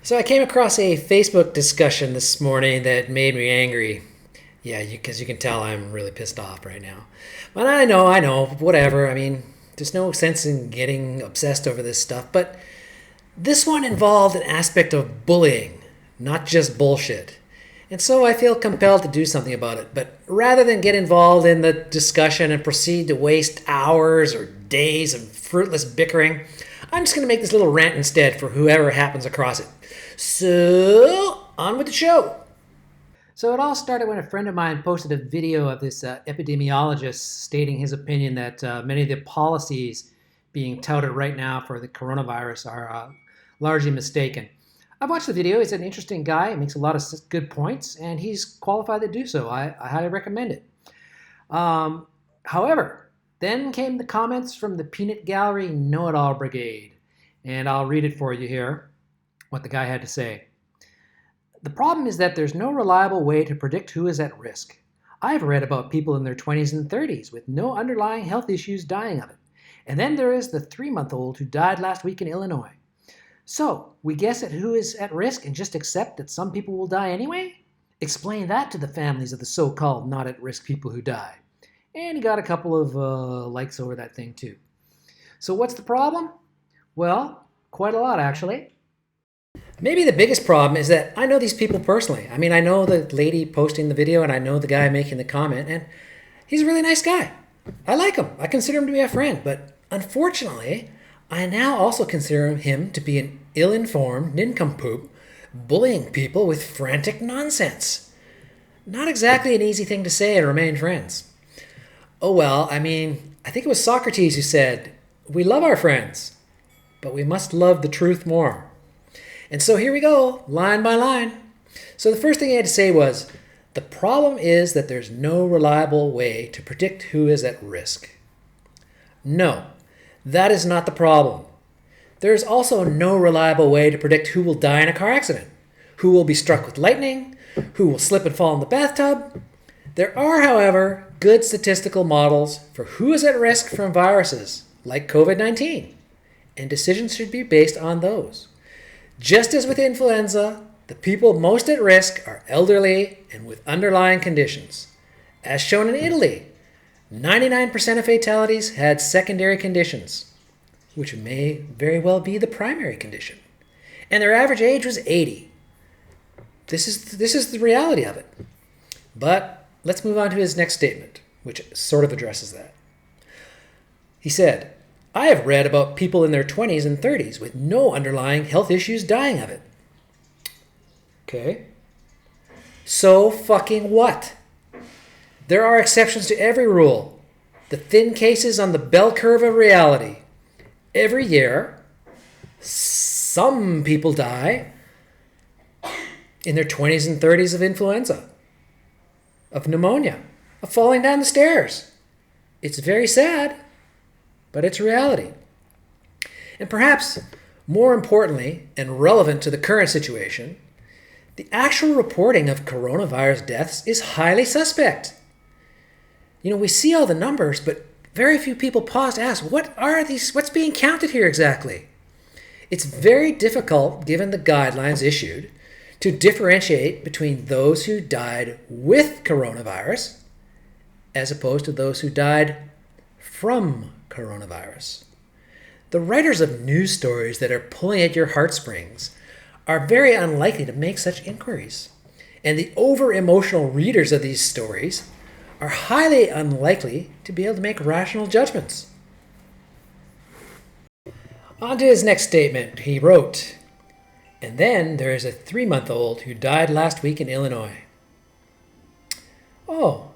So I came across a Facebook discussion this morning that made me angry. Yeah, because you can tell I'm really pissed off right now. But I know, whatever. I mean, there's no sense in getting obsessed over this stuff. But this one involved an aspect of bullying, not just bullshit. And so I feel compelled to do something about it. But rather than get involved in the discussion and proceed to waste hours or days of fruitless bickering, I'm just going to make this little rant instead for whoever happens across it. So, on with the show. So, it all started when a friend of mine posted a video of this epidemiologist stating his opinion that many of the policies being touted right now for the coronavirus are largely mistaken. I've watched the video. He's an interesting guy. He makes a lot of good points, and he's qualified to do so. I highly recommend it. However, then came the comments from the Peanut Gallery Know-It-All Brigade, and I'll read it for you here, what the guy had to say. The problem is that there's no reliable way to predict who is at risk. I've read about people in their 20s and 30s with no underlying health issues dying of it. And then there is the 3-month-old who died last week in Illinois. So, we guess at who is at risk and just accept that some people will die anyway? Explain that to the families of the so-called not at risk people who die. And he got a couple of likes over that thing too. So what's the problem? Well, quite a lot actually. Maybe the biggest problem is that I know these people personally. I mean, I know the lady posting the video and I know the guy making the comment, and he's a really nice guy. I like him. I consider him to be a friend, but unfortunately, I now also consider him to be an ill-informed nincompoop bullying people with frantic nonsense. Not exactly an easy thing to say and remain friends. Oh well, I mean, I think it was Socrates who said, "We love our friends, but we must love the truth more." And so here we go, line by line. So the first thing he had to say was, the problem is that there's no reliable way to predict who is at risk. No, that is not the problem. There is also no reliable way to predict who will die in a car accident, who will be struck with lightning, who will slip and fall in the bathtub. There are, however, good statistical models for who is at risk from viruses like COVID-19, and decisions should be based on those. Just as with influenza, the people most at risk are elderly and with underlying conditions. As shown in Italy, 99% of fatalities had secondary conditions, which may very well be the primary condition. And their average age was 80. This is the reality of it. But let's move on to his next statement, which sort of addresses that. He said, I have read about people in their 20s and 30s with no underlying health issues dying of it. Okay. So fucking what? There are exceptions to every rule. The thin cases on the bell curve of reality. Every year, some people die in their 20s and 30s of influenza, of pneumonia, of falling down the stairs. It's very sad, but it's reality. And perhaps more importantly and relevant to the current situation, the actual reporting of coronavirus deaths is highly suspect. You know, we see all the numbers, but very few people pause to ask, what's being counted here exactly? It's very difficult, given the guidelines issued, to differentiate between those who died with coronavirus as opposed to those who died from coronavirus. The writers of news stories that are pulling at your heartstrings are very unlikely to make such inquiries. And the over-emotional readers of these stories are highly unlikely to be able to make rational judgments. On to his next statement, he wrote, and then there is a 3-month-old who died last week in Illinois. Oh,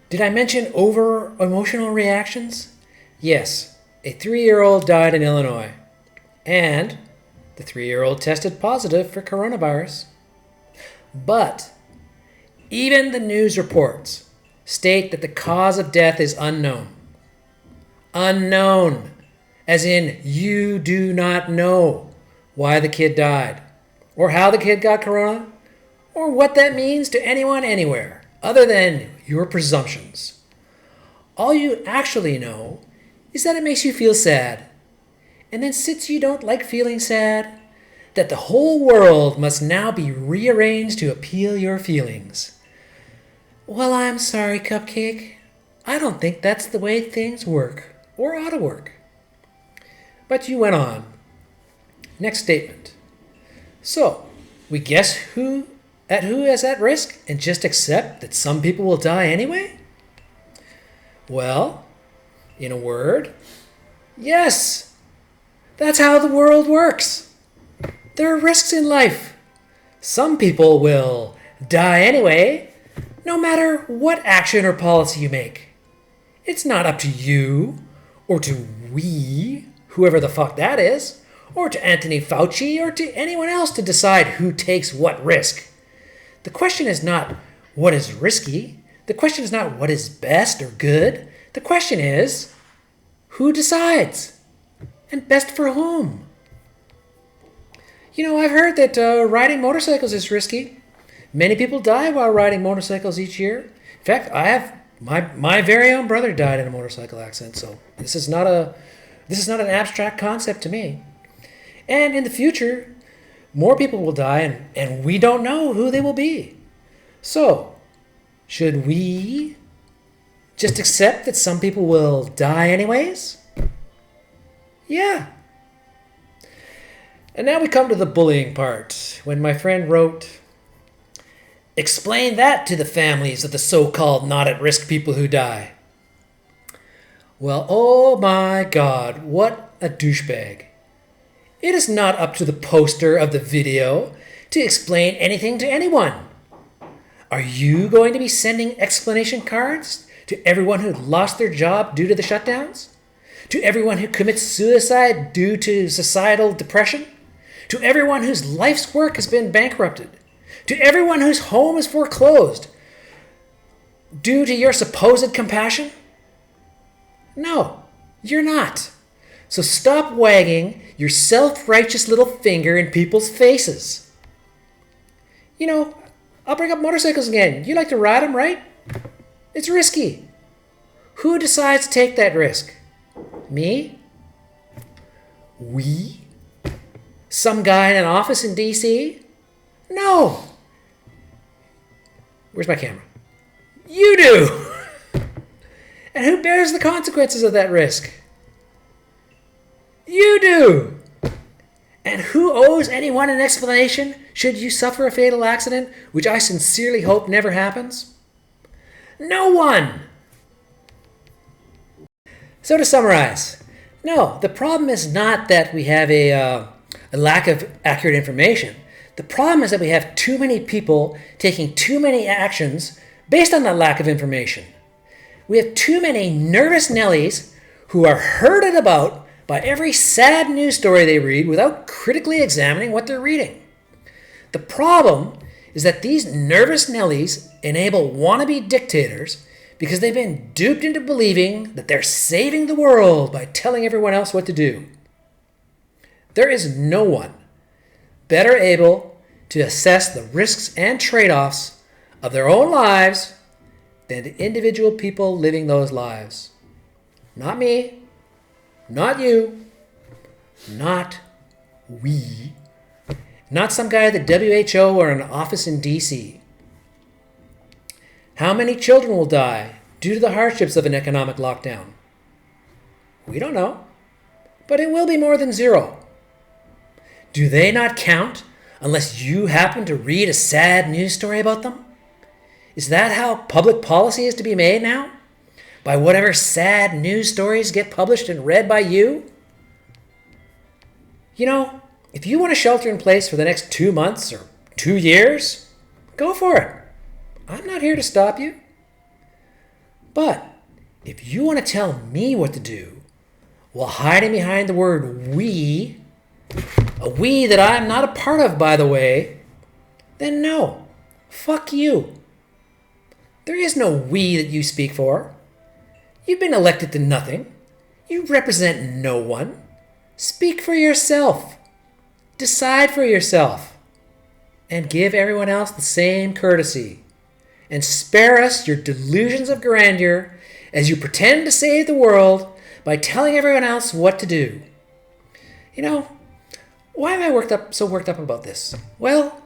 did I mention over-emotional reactions? Yes, a 3-year-old died in Illinois, and the 3-year-old tested positive for coronavirus. But even the news reports state that the cause of death is unknown. Unknown, as in you do not know why the kid died, or how the kid got corona, or what that means to anyone anywhere, other than your presumptions. All you actually know is that it makes you feel sad. And then since you don't like feeling sad, that the whole world must now be rearranged to appeal your feelings. Well, I'm sorry, Cupcake. I don't think that's the way things work, or ought to work. But you went on. Next statement. So, we guess who is at risk and just accept that some people will die anyway? Well, in a word, yes. That's how the world works. There are risks in life. Some people will die anyway, no matter what action or policy you make. It's not up to you, or to we, whoever the fuck that is, or to Anthony Fauci, or to anyone else to decide who takes what risk. The question is not what is risky. The question is not what is best or good. The question is, who decides? And best for whom? You know, I've heard that riding motorcycles is risky. Many people die while riding motorcycles each year. In fact, I have my very own brother died in a motorcycle accident, so this is not an abstract concept to me. And in the future, more people will die, and we don't know who they will be. So, should we just accept that some people will die anyways? Yeah. And now we come to the bullying part, when my friend wrote, "Explain that to the families of the so-called not-at-risk people who die." Well, oh my God, what a douchebag. It is not up to the poster of the video to explain anything to anyone. Are you going to be sending explanation cards to everyone who lost their job due to the shutdowns? To everyone who commits suicide due to societal depression? To everyone whose life's work has been bankrupted? To everyone whose home is foreclosed due to your supposed compassion? No, you're not. So stop wagging your self-righteous little finger in people's faces. You know, I'll bring up motorcycles again. You like to ride them, right? It's risky. Who decides to take that risk? Me? We? Some guy in an office in D.C.? No. Where's my camera? You do. And who bears the consequences of that risk? You do. And who owes anyone an explanation should you suffer a fatal accident, which I sincerely hope never happens? No one. So to summarize, no, the problem is not that we have a lack of accurate information. The problem is that we have too many people taking too many actions based on that lack of information. We have too many nervous Nellies who are herded about by every sad news story they read without critically examining what they're reading. The problem is that these nervous Nellies enable wannabe dictators because they've been duped into believing that they're saving the world by telling everyone else what to do. There is no one better able to assess the risks and trade-offs of their own lives than the individual people living those lives. Not me, not you, not we, not some guy at the WHO or an office in DC. How many children will die due to the hardships of an economic lockdown? We don't know, but it will be more than zero. Do they not count unless you happen to read a sad news story about them? Is that how public policy is to be made now? By whatever sad news stories get published and read by you? You know, if you want to shelter in place for the next 2 months or 2 years, go for it. I'm not here to stop you. But if you want to tell me what to do while hiding behind the word we, a we that I'm not a part of, by the way, then no, fuck you. There is no we that you speak for. You've been elected to nothing. You represent no one. Speak for yourself. Decide for yourself. And give everyone else the same courtesy. And spare us your delusions of grandeur as you pretend to save the world by telling everyone else what to do. You know, Why am I so worked up about this? Well,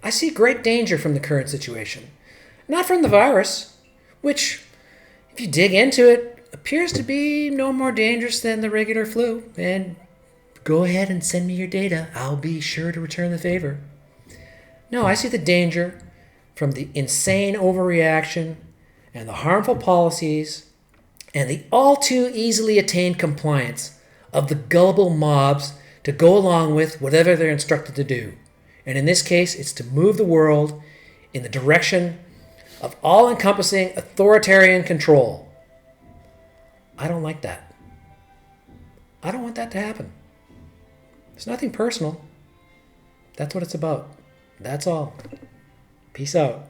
I see great danger from the current situation. Not from the virus, which, if you dig into it, appears to be no more dangerous than the regular flu. And go ahead and send me your data. I'll be sure to return the favor. No, I see the danger from the insane overreaction and the harmful policies and the all too easily attained compliance of the gullible mobs to go along with whatever they're instructed to do. And in this case, it's to move the world in the direction of all-encompassing authoritarian control. I don't like that. I don't want that to happen. It's nothing personal. That's what it's about. That's all. Peace out.